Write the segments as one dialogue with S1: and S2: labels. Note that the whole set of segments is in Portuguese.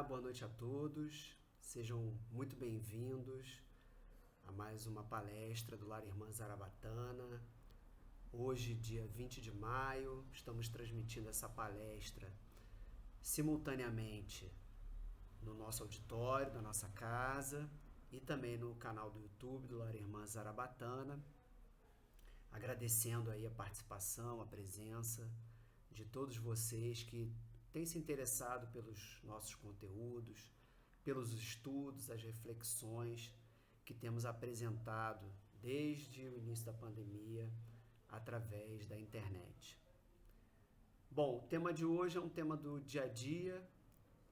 S1: Olá, boa noite a todos. Sejam muito bem-vindos a mais uma palestra do Lar Irmã Zarabatana. Hoje, dia 20 de maio, estamos transmitindo essa palestra simultaneamente no nosso auditório, da nossa casa e também no canal do YouTube do Lar Irmã Zarabatana. Agradecendo aí a participação, a presença de todos vocês que têm se interessado pelos nossos conteúdos, pelos estudos, as reflexões que temos apresentado desde o início da pandemia através da internet. Bom, o tema de hoje é um tema do dia a dia,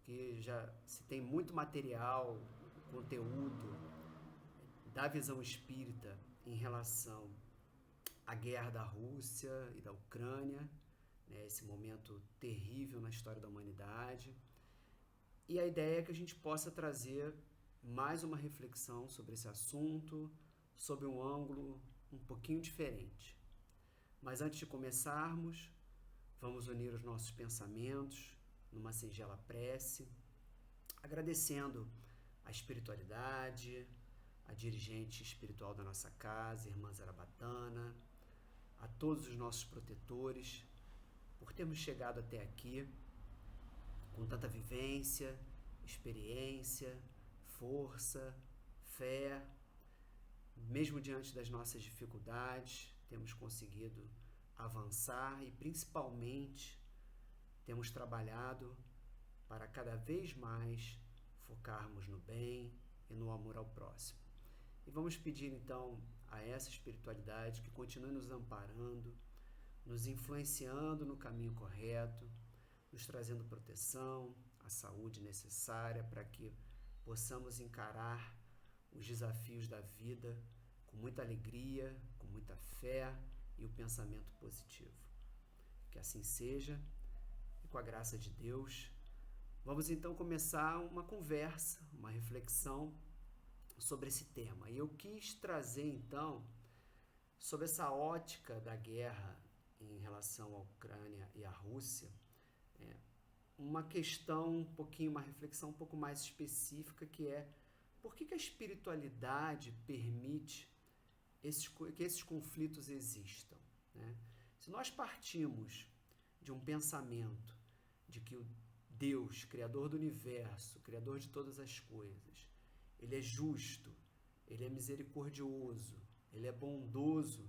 S1: que já se tem muito material, conteúdo da visão espírita em relação à guerra da Rússia e da Ucrânia, né, esse momento terrível na história da humanidade. E a ideia é que a gente possa trazer mais uma reflexão sobre esse assunto, sob um ângulo um pouquinho diferente. Mas antes de começarmos, vamos unir os nossos pensamentos numa singela prece, agradecendo a espiritualidade, a dirigente espiritual da nossa casa, Irmã Zarabatana, a todos os nossos protetores, por termos chegado até aqui com tanta vivência, experiência, força, fé. Mesmo diante das nossas dificuldades, temos conseguido avançar e, principalmente, temos trabalhado para cada vez mais focarmos no bem e no amor ao próximo. E vamos pedir, então, a essa espiritualidade que continue nos amparando, nos influenciando no caminho correto, nos trazendo proteção, a saúde necessária para que possamos encarar os desafios da vida com muita alegria, com muita fé e o pensamento positivo. Que assim seja, e com a graça de Deus, vamos então começar uma conversa, uma reflexão sobre esse tema. E eu quis trazer então, sobre essa ótica da guerra em relação à Ucrânia e à Rússia, uma questão um pouquinho, uma reflexão um pouco mais específica, que é por que a espiritualidade permite que esses conflitos existam, né? Se nós partimos de um pensamento de que o Deus, Criador do Universo, Criador de todas as coisas, Ele é justo, Ele é misericordioso, Ele é bondoso,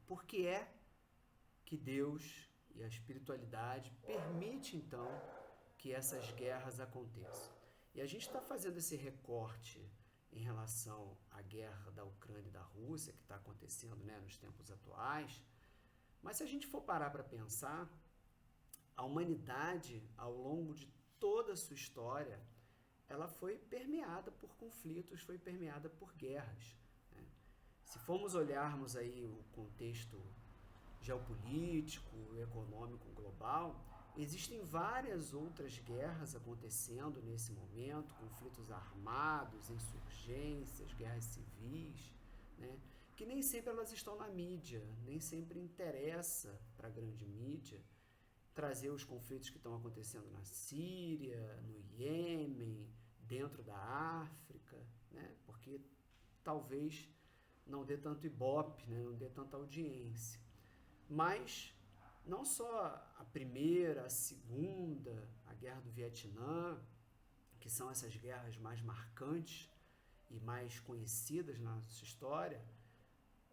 S1: por que é que Deus e a espiritualidade permite, então, que essas guerras aconteçam? E a gente está fazendo esse recorte em relação à guerra da Ucrânia e da Rússia, que está acontecendo, né, nos tempos atuais, mas se a gente for parar para pensar, a humanidade, ao longo de toda a sua história, ela foi permeada por conflitos, foi permeada por guerras, né? Se formos olharmos aí o contexto geopolítico, econômico global, existem várias outras guerras acontecendo nesse momento, conflitos armados, insurgências, guerras civis, né? Que nem sempre elas estão na mídia, nem sempre interessa para a grande mídia trazer os conflitos que estão acontecendo na Síria, no Iêmen, dentro da África, né? Porque talvez não dê tanto ibope, né? Não dê tanta audiência. Mas não só a primeira, a segunda, a guerra do Vietnã, que são essas guerras mais marcantes e mais conhecidas na nossa história,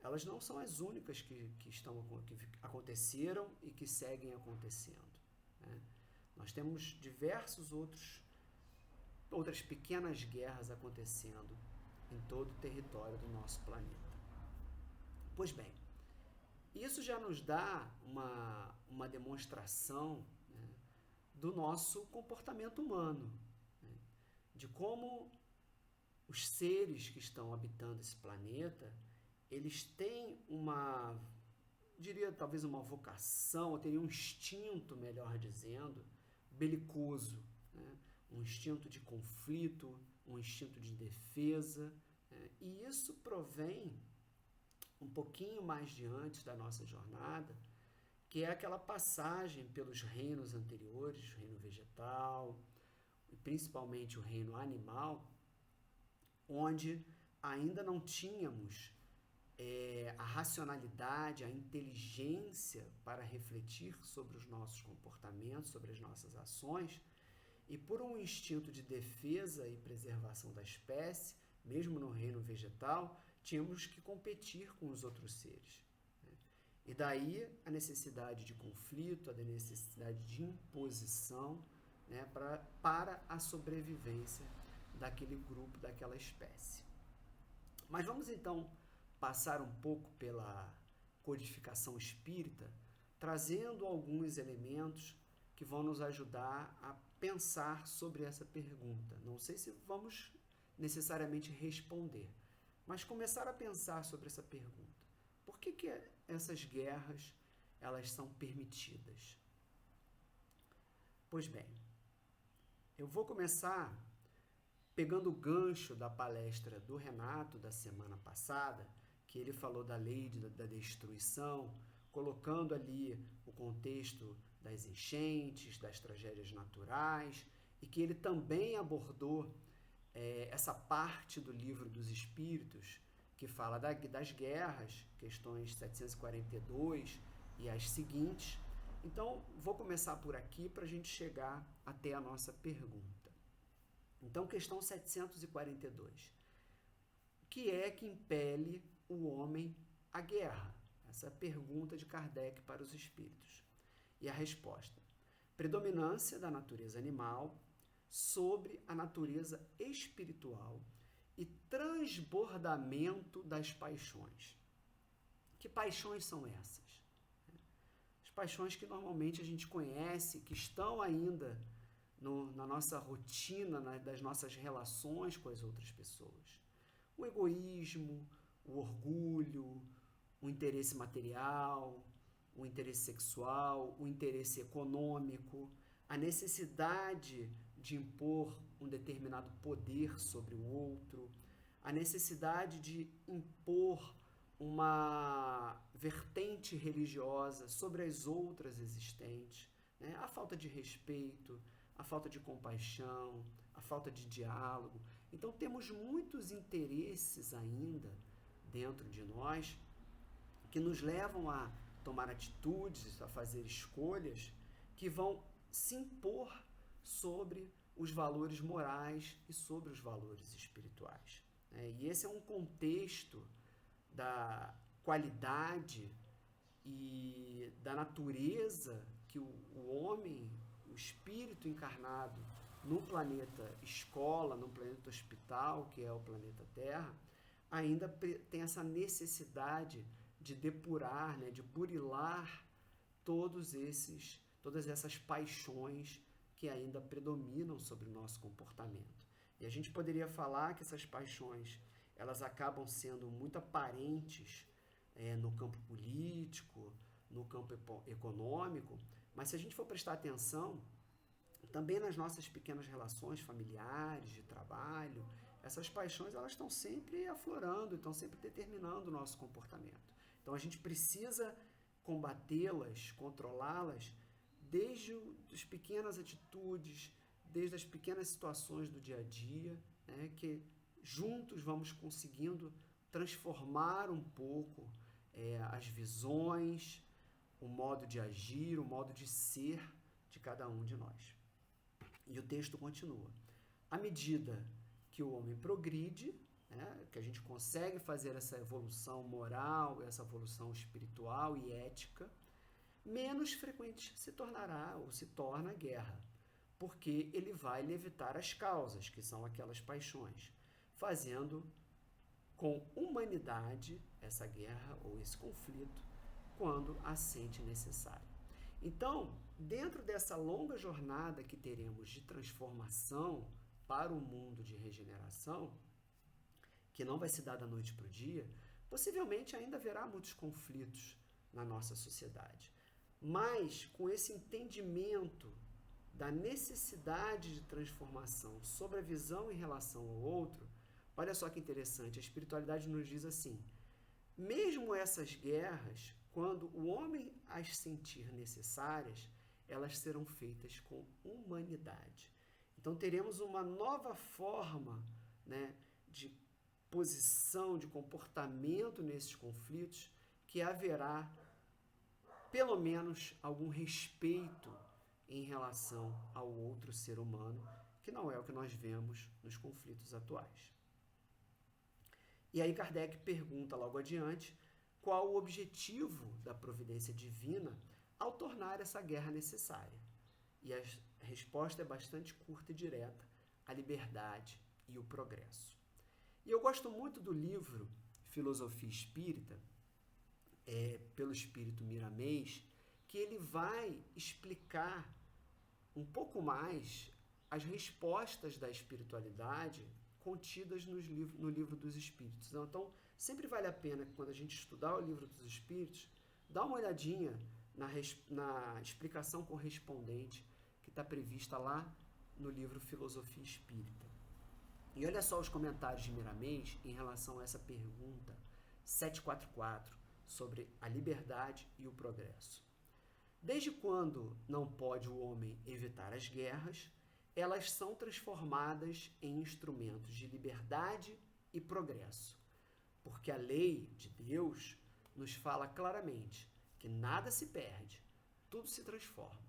S1: elas não são as únicas que aconteceram e que seguem acontecendo, né? Nós temos diversos outras pequenas guerras acontecendo em todo o território do nosso planeta. Pois bem, isso já nos dá uma demonstração, né, do nosso comportamento humano, né, de como os seres que estão habitando esse planeta, eles têm diria talvez uma vocação, ou teriam um instinto, melhor dizendo, belicoso, né, um instinto de conflito, um instinto de defesa, né, e isso provém um pouquinho mais diante da nossa jornada, que é aquela passagem pelos reinos anteriores, o reino vegetal, e principalmente o reino animal, onde ainda não tínhamos a racionalidade, a inteligência para refletir sobre os nossos comportamentos, sobre as nossas ações, e por um instinto de defesa e preservação da espécie, mesmo no reino vegetal, tínhamos que competir com os outros seres. E daí a necessidade de conflito, a necessidade de imposição, né, para a sobrevivência daquele grupo, daquela espécie. Mas vamos então passar um pouco pela codificação espírita, trazendo alguns elementos que vão nos ajudar a pensar sobre essa pergunta. Não sei se vamos necessariamente responder, mas começar a pensar sobre essa pergunta. Por que essas guerras elas são permitidas? Pois bem, eu vou começar pegando o gancho da palestra do Renato da semana passada, que ele falou da lei da destruição, colocando ali o contexto das enchentes, das tragédias naturais, e que ele também abordou essa parte do Livro dos Espíritos, que fala das guerras, questões 742 e as seguintes. Então, vou começar por aqui para a gente chegar até a nossa pergunta. Então, questão 742. O que é que impele o homem à guerra? Essa é a pergunta de Kardec para os espíritos. E a resposta: predominância da natureza animal sobre a natureza espiritual e transbordamento das paixões. Que paixões são essas? As paixões que normalmente a gente conhece, que estão ainda na nossa rotina, das nossas relações com as outras pessoas. O egoísmo, o orgulho, o interesse material, o interesse sexual, o interesse econômico, a necessidade de impor um determinado poder sobre o outro, a necessidade de impor uma vertente religiosa sobre as outras existentes, né? A falta de respeito, a falta de compaixão, a falta de diálogo. Então temos muitos interesses ainda dentro de nós que nos levam a tomar atitudes, a fazer escolhas que vão se impor sobre os valores morais e sobre os valores espirituais. E esse é um contexto da qualidade e da natureza que o homem, o espírito encarnado no planeta escola, no planeta hospital, que é o planeta Terra, ainda tem essa necessidade de depurar, né, de burilar todas essas paixões que ainda predominam sobre o nosso comportamento. E a gente poderia falar que essas paixões elas acabam sendo muito aparentes no campo político, no campo econômico, mas se a gente for prestar atenção, também nas nossas pequenas relações familiares, de trabalho, essas paixões elas estão sempre aflorando, estão sempre determinando o nosso comportamento. Então a gente precisa combatê-las, controlá-las, desde as pequenas atitudes, desde as pequenas situações do dia a dia, né, que juntos vamos conseguindo transformar um pouco as visões, o modo de agir, o modo de ser de cada um de nós. E o texto continua. À medida que o homem progride, né, que a gente consegue fazer essa evolução moral, essa evolução espiritual e ética, menos frequente se tornará ou se torna a guerra, porque ele vai evitar as causas, que são aquelas paixões, fazendo com humanidade essa guerra ou esse conflito quando a sente necessário. Então, dentro dessa longa jornada que teremos de transformação para o mundo de regeneração, que não vai se dar da noite para o dia, possivelmente ainda haverá muitos conflitos na nossa sociedade. Mas, com esse entendimento da necessidade de transformação sobre a visão em relação ao outro, olha só que interessante, a espiritualidade nos diz assim, mesmo essas guerras, quando o homem as sentir necessárias, elas serão feitas com humanidade. Então, Então teremos uma nova forma, né, de posição, de comportamento nesses conflitos, que haverá pelo menos algum respeito em relação ao outro ser humano, que não é o que nós vemos nos conflitos atuais. E aí Kardec pergunta logo adiante qual o objetivo da providência divina ao tornar essa guerra necessária. E a resposta é bastante curta e direta: a liberdade e o progresso. E eu gosto muito do livro Filosofia Espírita, pelo Espírito Miramês, que ele vai explicar um pouco mais as respostas da espiritualidade contidas no livro dos Espíritos. Então, sempre vale a pena, quando a gente estudar o livro dos Espíritos, dar uma olhadinha na explicação correspondente que está prevista lá no livro Filosofia Espírita. E olha só os comentários de Miramês em relação a essa pergunta 744 sobre a liberdade e o progresso. Desde quando não pode o homem evitar as guerras, elas são transformadas em instrumentos de liberdade e progresso, porque a lei de Deus nos fala claramente que nada se perde, tudo se transforma.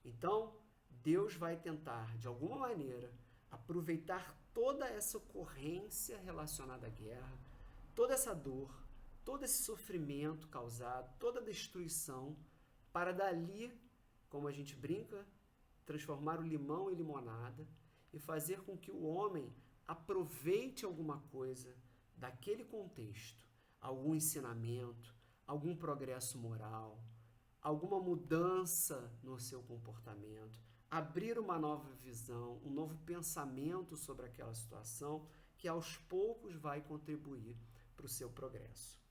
S1: Então, Deus vai tentar, de alguma maneira, aproveitar toda essa ocorrência relacionada à guerra, toda essa dor, todo esse sofrimento causado, toda a destruição, para dali, como a gente brinca, transformar o limão em limonada e fazer com que o homem aproveite alguma coisa daquele contexto, algum ensinamento, algum progresso moral, alguma mudança no seu comportamento, abrir uma nova visão, um novo pensamento sobre aquela situação que aos poucos vai contribuir para o seu progresso.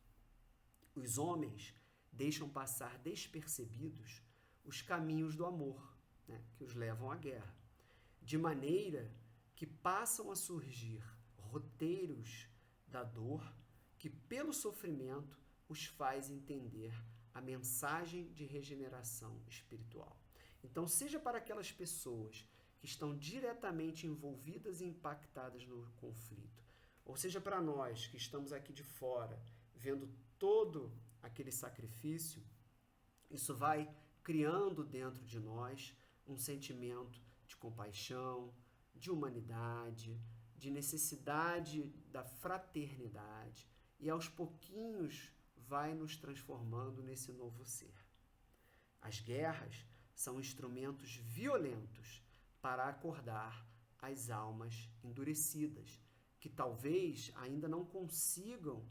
S1: Os homens deixam passar despercebidos os caminhos do amor, né, que os levam à guerra, de maneira que passam a surgir roteiros da dor que, pelo sofrimento, os faz entender a mensagem de regeneração espiritual. Então, seja para aquelas pessoas que estão diretamente envolvidas e impactadas no conflito, ou seja para nós que estamos aqui de fora, vendo todo aquele sacrifício, isso vai criando dentro de nós um sentimento de compaixão, de humanidade, de necessidade da fraternidade, e aos pouquinhos vai nos transformando nesse novo ser. As guerras são instrumentos violentos para acordar as almas endurecidas, que talvez ainda não consigam,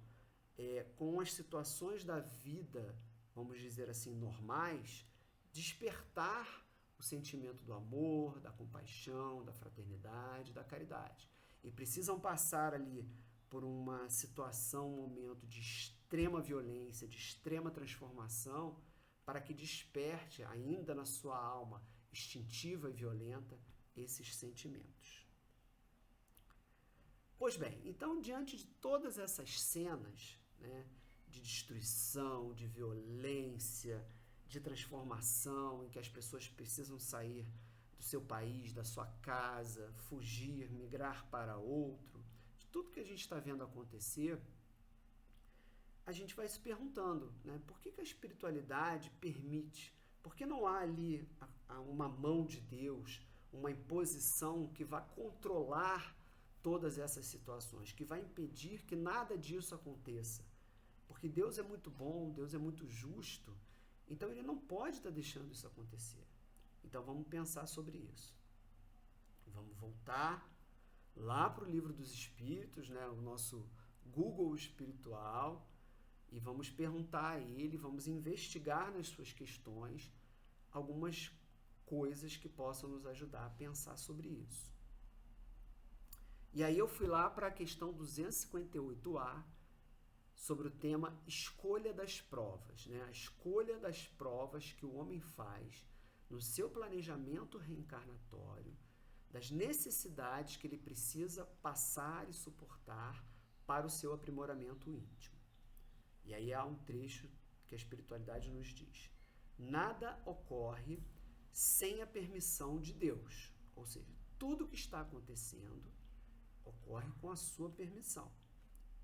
S1: com as situações da vida, vamos dizer assim, normais, despertar o sentimento do amor, da compaixão, da fraternidade, da caridade. E precisam passar ali por uma situação, um momento de extrema violência, de extrema transformação, para que desperte ainda na sua alma instintiva e violenta esses sentimentos. Pois bem, então diante de todas essas cenas, né, de destruição, de violência, de transformação, em que as pessoas precisam sair do seu país, da sua casa, fugir, migrar para outro, de tudo que a gente está vendo acontecer, a gente vai se perguntando, né, por que a espiritualidade permite, por que não há ali uma mão de Deus, uma imposição que vai controlar todas essas situações, que vai impedir que nada disso aconteça? Porque Deus é muito bom, Deus é muito justo, então Ele não pode estar deixando isso acontecer. Então vamos pensar sobre isso. Vamos voltar lá para o Livro dos Espíritos, né, o nosso Google espiritual, e vamos perguntar a ele, vamos investigar nas suas questões algumas coisas que possam nos ajudar a pensar sobre isso. E aí eu fui lá para a questão 258A, sobre o tema escolha das provas, né? A escolha das provas que o homem faz no seu planejamento reencarnatório, das necessidades que ele precisa passar e suportar para o seu aprimoramento íntimo. E aí há um trecho que a espiritualidade nos diz: nada ocorre sem a permissão de Deus, ou seja, tudo que está acontecendo ocorre com a sua permissão.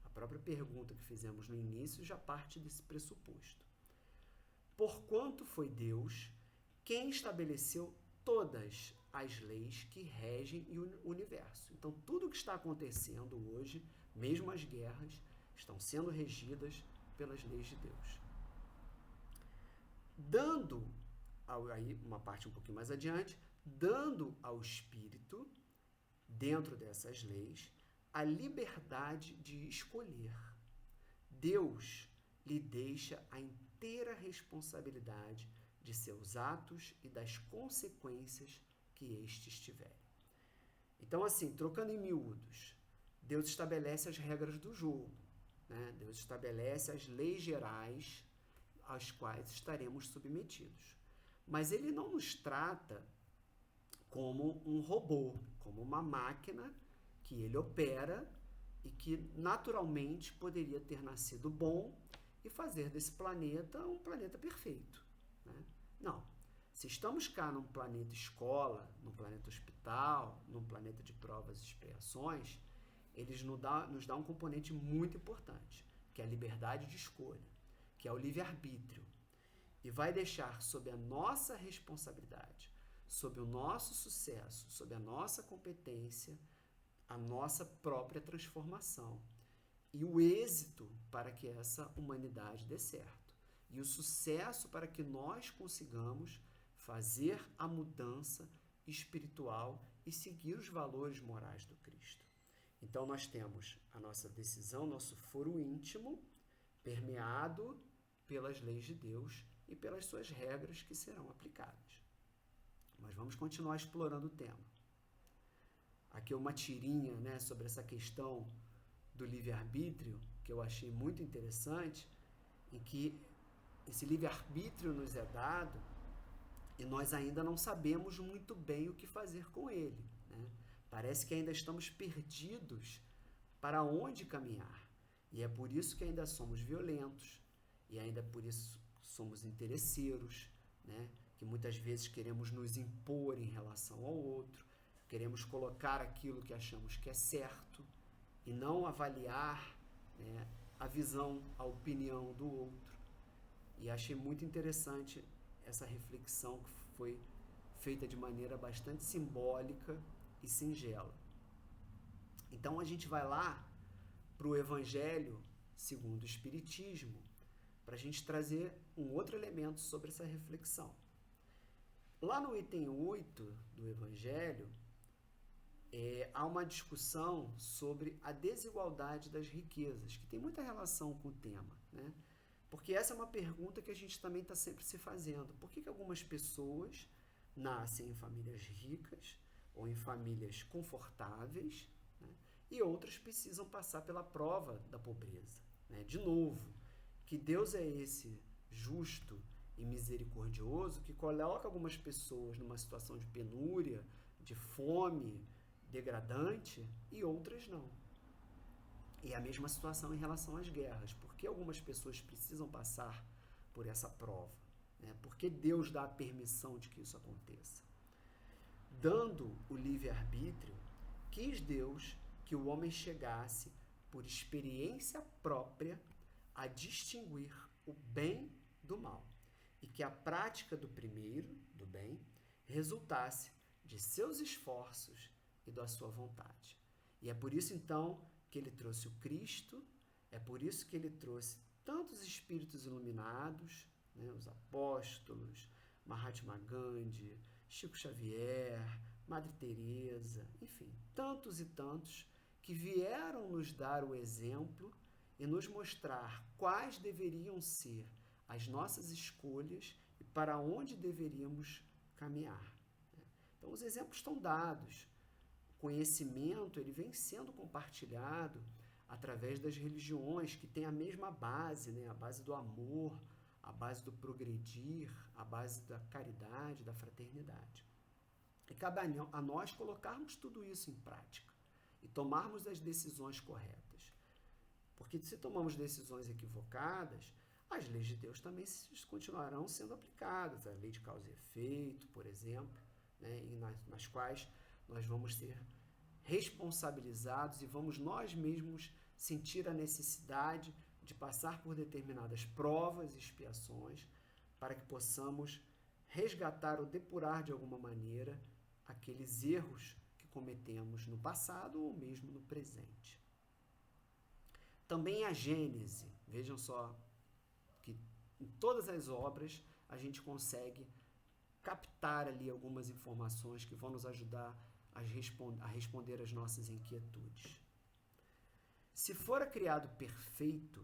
S1: A própria pergunta que fizemos no início já parte desse pressuposto. Porquanto foi Deus quem estabeleceu todas as leis que regem o universo. Então, tudo que está acontecendo hoje, mesmo as guerras, estão sendo regidas pelas leis de Deus. Dando, aí uma parte um pouquinho mais adiante, dando ao Espírito, dentro dessas leis, a liberdade de escolher. Deus lhe deixa a inteira responsabilidade de seus atos e das consequências que estes tiverem. Então, assim, trocando em miúdos, Deus estabelece as regras do jogo, né? Deus estabelece as leis gerais às quais estaremos submetidos. Mas ele não nos trata como um robô, como uma máquina que ele opera e que naturalmente poderia ter nascido bom e fazer desse planeta um planeta perfeito, né? Não. Se estamos cá num planeta escola, num planeta hospital, num planeta de provas e expiações, eles nos dá um componente muito importante, que é a liberdade de escolha, que é o livre-arbítrio, e vai deixar sob a nossa responsabilidade, sob o nosso sucesso, sob a nossa competência, a nossa própria transformação e o êxito para que essa humanidade dê certo e o sucesso para que nós consigamos fazer a mudança espiritual e seguir os valores morais do Cristo. Então nós temos a nossa decisão, nosso foro íntimo, permeado pelas leis de Deus e pelas suas regras que serão aplicadas. Mas vamos continuar explorando o tema. Aqui uma tirinha, né, sobre essa questão do livre-arbítrio, que eu achei muito interessante, em que esse livre-arbítrio nos é dado e nós ainda não sabemos muito bem o que fazer com ele, né? Parece que ainda estamos perdidos para onde caminhar. E é por isso que ainda somos violentos, e ainda por isso somos interesseiros, né? Que muitas vezes queremos nos impor em relação ao outro, queremos colocar aquilo que achamos que é certo e não avaliar, né, a visão, a opinião do outro. E achei muito interessante essa reflexão que foi feita de maneira bastante simbólica e singela. Então a gente vai lá para o Evangelho segundo o Espiritismo, para a gente trazer um outro elemento sobre essa reflexão. Lá no item 8 do Evangelho, há uma discussão sobre a desigualdade das riquezas, que tem muita relação com o tema, né? Porque essa é uma pergunta que a gente também está sempre se fazendo. Por que algumas pessoas nascem em famílias ricas ou em famílias confortáveis, né, e outras precisam passar pela prova da pobreza, né? De novo, que Deus é esse justo e misericordioso que coloca algumas pessoas numa situação de penúria, de fome degradante e outras não. E a mesma situação em relação às guerras. Por que algumas pessoas precisam passar por essa prova, né? Por que Deus dá a permissão de que isso aconteça? Dando o livre-arbítrio, quis Deus que o homem chegasse, por experiência própria, a distinguir o bem do mal, e que a prática do primeiro, do bem, resultasse de seus esforços e da sua vontade. E é por isso, então, que ele trouxe o Cristo, é por isso que ele trouxe tantos espíritos iluminados, né, os apóstolos, Mahatma Gandhi, Chico Xavier, Madre Teresa, enfim, tantos e tantos que vieram nos dar o exemplo e nos mostrar quais deveriam ser as nossas escolhas e para onde deveríamos caminhar. Então, os exemplos estão dados. O conhecimento ele vem sendo compartilhado através das religiões que têm a mesma base, né? A base do amor, a base do progredir, a base da caridade, da fraternidade. E cabe a nós colocarmos tudo isso em prática e tomarmos as decisões corretas. Porque se tomamos decisões equivocadas, as leis de Deus também continuarão sendo aplicadas. A lei de causa e efeito, por exemplo, né? E nas quais nós vamos ser responsabilizados e vamos nós mesmos sentir a necessidade de passar por determinadas provas e expiações para que possamos resgatar ou depurar de alguma maneira aqueles erros que cometemos no passado ou mesmo no presente. Também a Gênese, vejam só que em todas as obras a gente consegue captar ali algumas informações que vão nos ajudar a responder às nossas inquietudes. Se fora criado perfeito,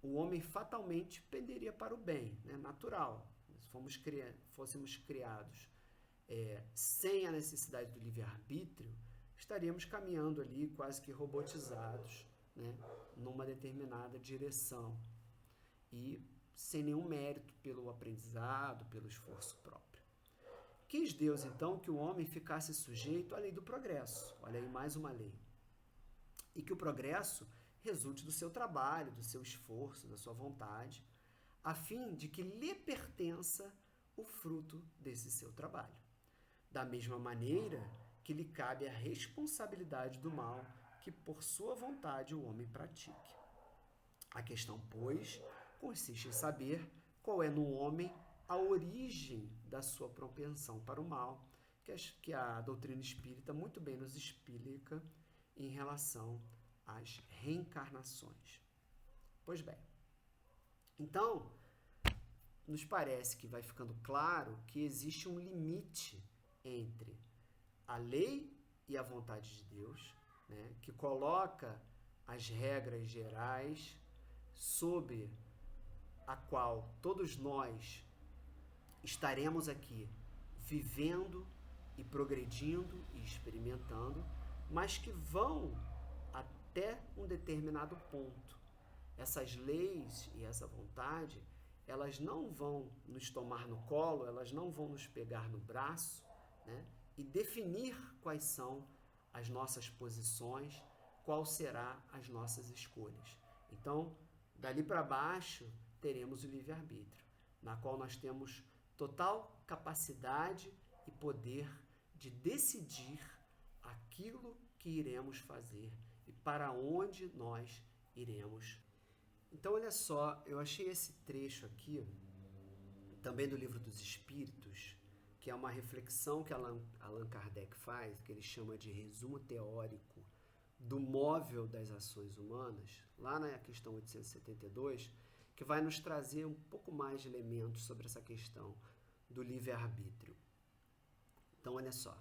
S1: o homem fatalmente penderia para o bem, né? Natural. Se fôssemos criados sem a necessidade do livre-arbítrio, estaríamos caminhando ali quase que robotizados, né? Numa determinada direção e sem nenhum mérito pelo aprendizado, pelo esforço próprio. Quis Deus, então, que o homem ficasse sujeito à lei do progresso. Olha aí, mais uma lei. E que o progresso resulte do seu trabalho, do seu esforço, da sua vontade, a fim de que lhe pertença o fruto desse seu trabalho. Da mesma maneira que lhe cabe a responsabilidade do mal que, por sua vontade, o homem pratique. A questão, pois, consiste em saber qual é no homem a origem da sua propensão para o mal, que a doutrina espírita muito bem nos explica em relação às reencarnações. Pois bem, então, nos parece que vai ficando claro que existe um limite entre a lei e a vontade de Deus, né, que coloca as regras gerais sobre a qual todos nós estaremos aqui vivendo e progredindo e experimentando, mas que vão até um determinado ponto. Essas leis e essa vontade, elas não vão nos tomar no colo, elas não vão nos pegar no braço, né, e definir quais são as nossas posições, qual será as nossas escolhas. Então, dali para baixo, teremos o livre-arbítrio, na qual nós temos total capacidade e poder de decidir aquilo que iremos fazer e para onde nós iremos. Então, olha só, eu achei esse trecho aqui, também do Livro dos Espíritos, que é uma reflexão que Allan Kardec faz, que ele chama de resumo teórico do móvel das ações humanas, lá na questão 872, que vai nos trazer um pouco mais de elementos sobre essa questão do livre-arbítrio. Então, olha só,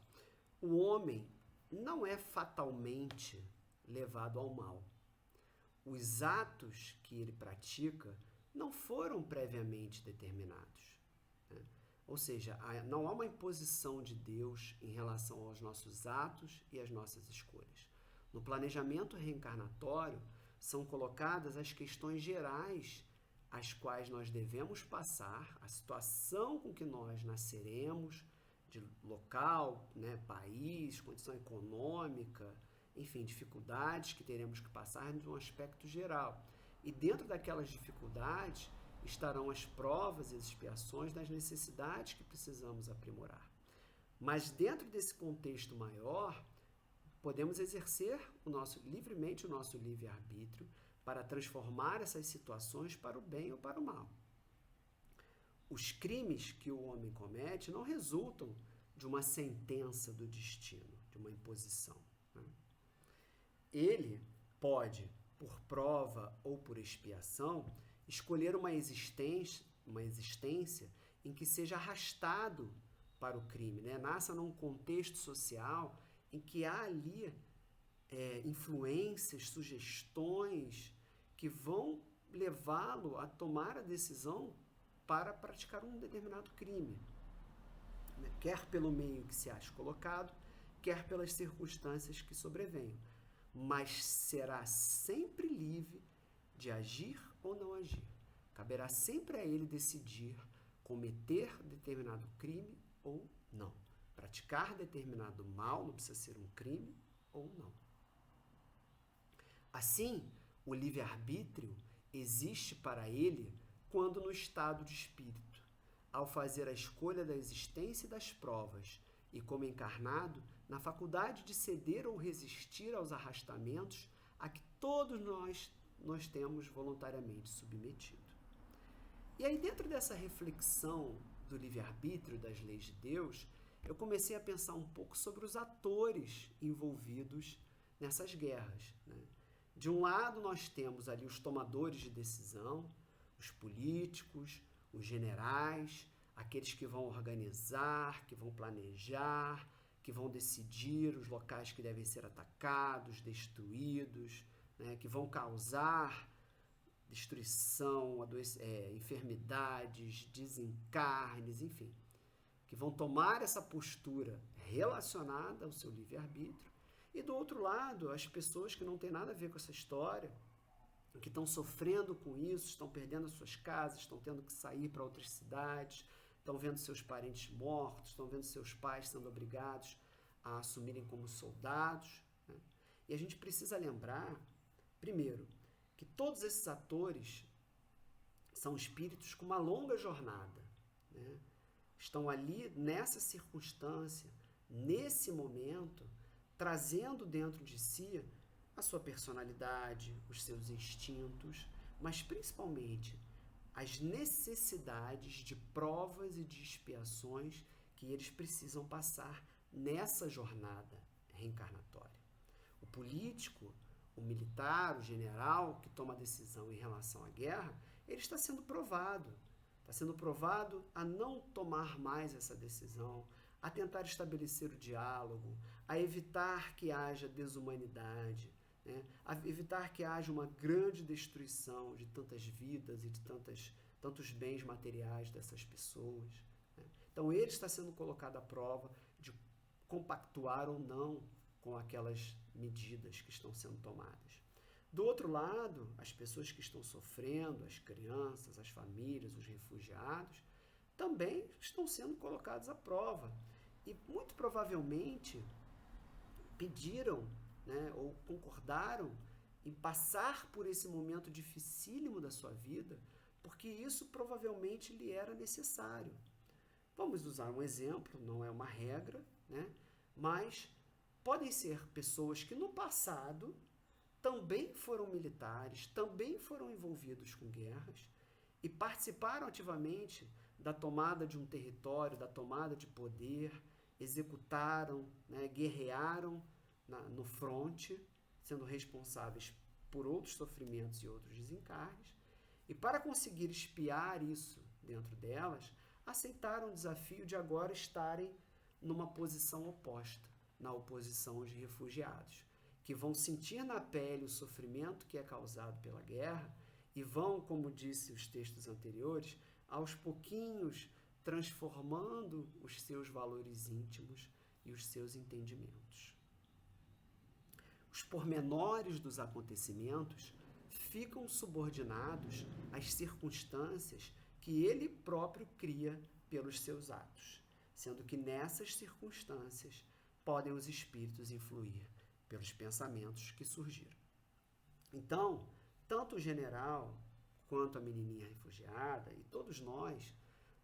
S1: o homem não é fatalmente levado ao mal. Os atos que ele pratica não foram previamente determinados, né? Ou seja, não há uma imposição de Deus em relação aos nossos atos e às nossas escolhas. No planejamento reencarnatório, são colocadas as questões gerais às quais nós devemos passar, a situação com que nós nasceremos, de local, né, país, condição econômica, enfim, dificuldades que teremos que passar de um aspecto geral. E dentro daquelas dificuldades estarão as provas e as expiações das necessidades que precisamos aprimorar. Mas dentro desse contexto maior, podemos exercer livremente o nosso livre-arbítrio para transformar essas situações para o bem ou para o mal. Os crimes que o homem comete não resultam de uma sentença do destino, de uma imposição, né? Ele pode, por prova ou por expiação, escolher uma existência em que seja arrastado para o crime, né? Nasça num contexto social em que há ali influências, sugestões que vão levá-lo a tomar a decisão para praticar um determinado crime, né? Quer pelo meio que se acha colocado, quer pelas circunstâncias que sobrevenham, mas será sempre livre de agir ou não agir. Caberá sempre a ele decidir cometer determinado crime ou não. Praticar determinado mal, não precisa ser um crime ou não. Assim, o livre-arbítrio existe para ele quando no estado de espírito, ao fazer a escolha da existência e das provas, e como encarnado, na faculdade de ceder ou resistir aos arrastamentos a que todos nós temos voluntariamente submetido. E aí, dentro dessa reflexão do livre-arbítrio, das leis de Deus, eu comecei a pensar um pouco sobre os atores envolvidos nessas guerras, né? De um lado, nós temos ali os tomadores de decisão, os políticos, os generais, aqueles que vão organizar, que vão planejar, que vão decidir os locais que devem ser atacados, destruídos, né? Que vão causar destruição, enfermidades, desencarnes, enfim, que vão tomar essa postura relacionada ao seu livre-arbítrio. E do outro lado, as pessoas que não têm nada a ver com essa história, que estão sofrendo com isso, estão perdendo as suas casas, estão tendo que sair para outras cidades, estão vendo seus parentes mortos, estão vendo seus pais sendo obrigados a assumirem como soldados, né? E a gente precisa lembrar, primeiro, que todos esses atores são espíritos com uma longa jornada, né? Estão ali nessa circunstância, nesse momento, trazendo dentro de si a sua personalidade, os seus instintos, mas principalmente as necessidades de provas e de expiações que eles precisam passar nessa jornada reencarnatória. O político, o militar, o general que toma decisão em relação à guerra, ele está sendo provado a não tomar mais essa decisão, a tentar estabelecer o diálogo, a evitar que haja desumanidade, né? A evitar que haja uma grande destruição de tantas vidas e de tantos bens materiais dessas pessoas, né? Então ele está sendo colocado à prova de compactuar ou não com aquelas medidas que estão sendo tomadas. Do outro lado, as pessoas que estão sofrendo, as crianças, as famílias, os refugiados, também estão sendo colocados à prova. E muito provavelmente pediram, né, ou concordaram em passar por esse momento dificílimo da sua vida, porque isso provavelmente lhe era necessário. Vamos usar um exemplo, não é uma regra, né, mas podem ser pessoas que no passado também foram militares, também foram envolvidos com guerras e participaram ativamente da tomada de um território, da tomada de poder, executaram, né, guerrearam no fronte, sendo responsáveis por outros sofrimentos e outros desencarnes, e para conseguir expiar isso dentro delas, aceitaram o desafio de agora estarem numa posição oposta, na oposição aos refugiados, que vão sentir na pele o sofrimento que é causado pela guerra e vão, como disse os textos anteriores, aos pouquinhos transformando os seus valores íntimos e os seus entendimentos. Os pormenores dos acontecimentos ficam subordinados às circunstâncias que ele próprio cria pelos seus atos, sendo que nessas circunstâncias podem os espíritos influir pelos pensamentos que surgiram. Então, tanto o general quanto a menininha refugiada e todos nós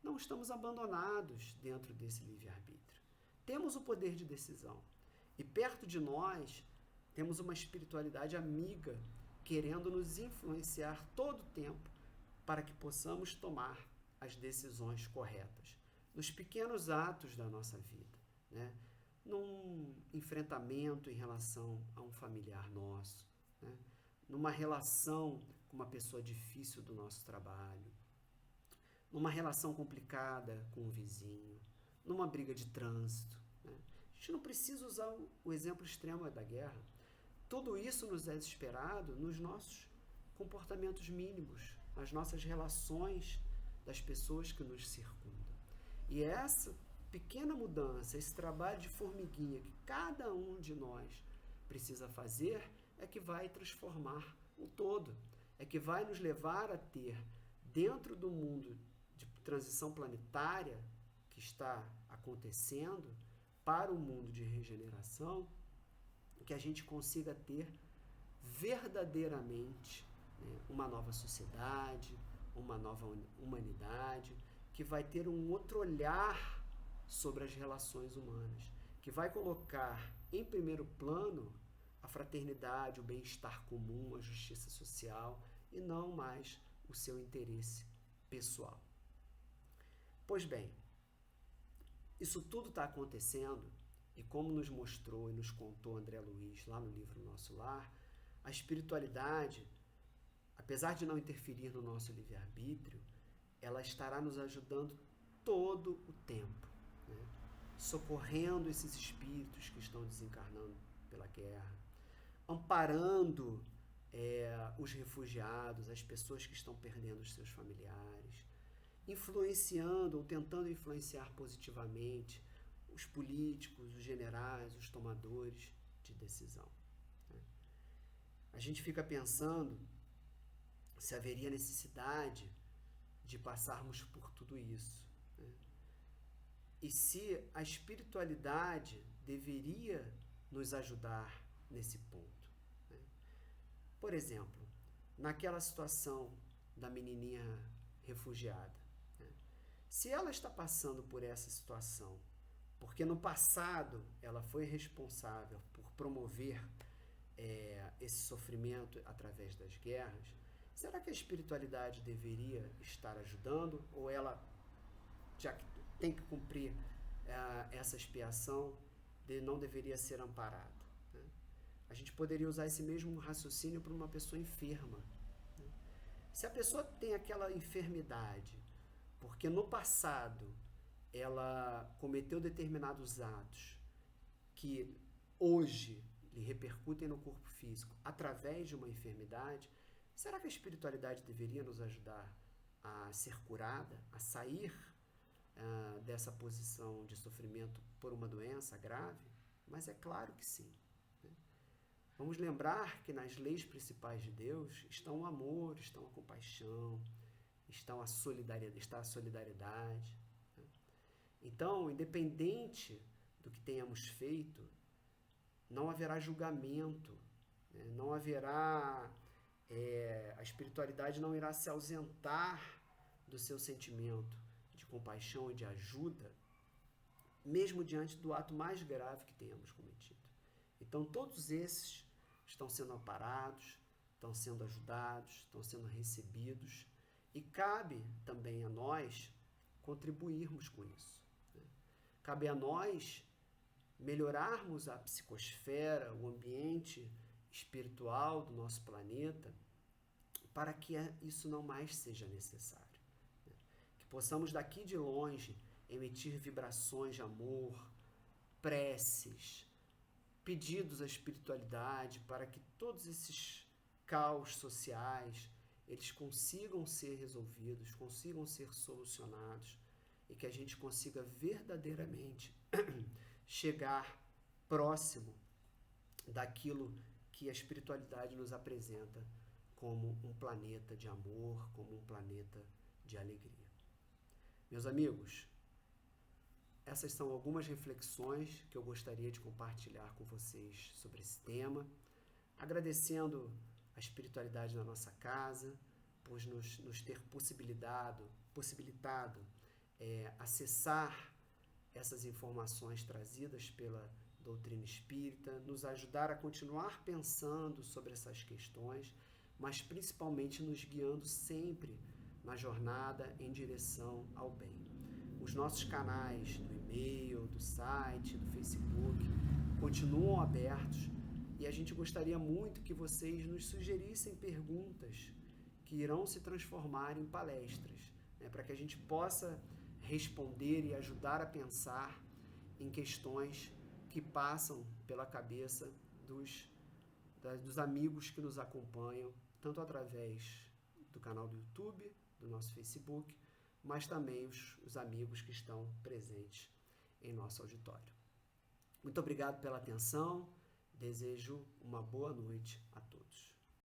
S1: não estamos abandonados dentro desse livre-arbítrio. Temos o poder de decisão e perto de nós temos uma espiritualidade amiga querendo nos influenciar todo o tempo para que possamos tomar as decisões corretas nos pequenos atos da nossa vida, né? Num enfrentamento em relação a um familiar nosso, né? Numa relação com uma pessoa difícil do nosso trabalho, numa relação complicada com o vizinho, numa briga de trânsito, né? A gente não precisa usar o exemplo extremo da guerra. Tudo isso nos é esperado nos nossos comportamentos mínimos, nas nossas relações das pessoas que nos circundam. E essa pequena mudança, esse trabalho de formiguinha que cada um de nós precisa fazer é que vai transformar o todo, é que vai nos levar a ter, dentro do mundo de transição planetária que está acontecendo para o mundo de regeneração, que a gente consiga ter verdadeiramente, né, uma nova sociedade, uma nova humanidade, que vai ter um outro olhar sobre as relações humanas, que vai colocar em primeiro plano a fraternidade, o bem-estar comum, a justiça social e não mais o seu interesse pessoal. Pois bem, isso tudo está acontecendo e como nos mostrou e nos contou André Luiz lá no livro Nosso Lar, a espiritualidade, apesar de não interferir no nosso livre-arbítrio, ela estará nos ajudando todo o tempo, né? Socorrendo esses espíritos que estão desencarnando pela guerra, amparando os refugiados, as pessoas que estão perdendo os seus familiares, influenciando ou tentando influenciar positivamente os políticos, os generais, os tomadores de decisão, né? A gente fica pensando se haveria necessidade de passarmos por tudo isso, né? E se a espiritualidade deveria nos ajudar nesse ponto, né? Por exemplo, naquela situação da menininha refugiada, né? Se ela está passando por essa situação porque no passado ela foi responsável por promover esse sofrimento através das guerras, será que a espiritualidade deveria estar ajudando ou ela já que tem que cumprir essa expiação, não deveria ser amparada, né? A gente poderia usar esse mesmo raciocínio para uma pessoa enferma, né? Se a pessoa tem aquela enfermidade porque no passado ela cometeu determinados atos que hoje lhe repercutem no corpo físico através de uma enfermidade, será que a espiritualidade deveria nos ajudar a ser curada, a sair dessa posição de sofrimento por uma doença grave? Mas é claro que sim, né? Vamos lembrar que nas leis principais de Deus estão o amor, estão a compaixão, está a solidariedade. Então, independente do que tenhamos feito, não haverá julgamento, né? Não haverá, a espiritualidade não irá se ausentar do seu sentimento de compaixão e de ajuda, mesmo diante do ato mais grave que tenhamos cometido. Então, todos esses estão sendo amparados, estão sendo ajudados, estão sendo recebidos, e cabe também a nós contribuirmos com isso. Cabe a nós melhorarmos a psicosfera, o ambiente espiritual do nosso planeta, para que isso não mais seja necessário, né? Que possamos daqui de longe emitir vibrações de amor, preces, pedidos à espiritualidade para que todos esses caos sociais eles consigam ser resolvidos, consigam ser solucionados, e que a gente consiga verdadeiramente chegar próximo daquilo que a espiritualidade nos apresenta como um planeta de amor, como um planeta de alegria. Meus amigos, essas são algumas reflexões que eu gostaria de compartilhar com vocês sobre esse tema, agradecendo a espiritualidade na nossa casa, por nos ter possibilitado acessar essas informações trazidas pela doutrina espírita, nos ajudar a continuar pensando sobre essas questões, mas principalmente nos guiando sempre na jornada em direção ao bem. Os nossos canais do e-mail, do site, do Facebook continuam abertos e a gente gostaria muito que vocês nos sugerissem perguntas que irão se transformar em palestras, né, para que a gente possa responder e ajudar a pensar em questões que passam pela cabeça dos amigos que nos acompanham, tanto através do canal do YouTube, do nosso Facebook, mas também os amigos que estão presentes em nosso auditório. Muito obrigado pela atenção, desejo uma boa noite a todos.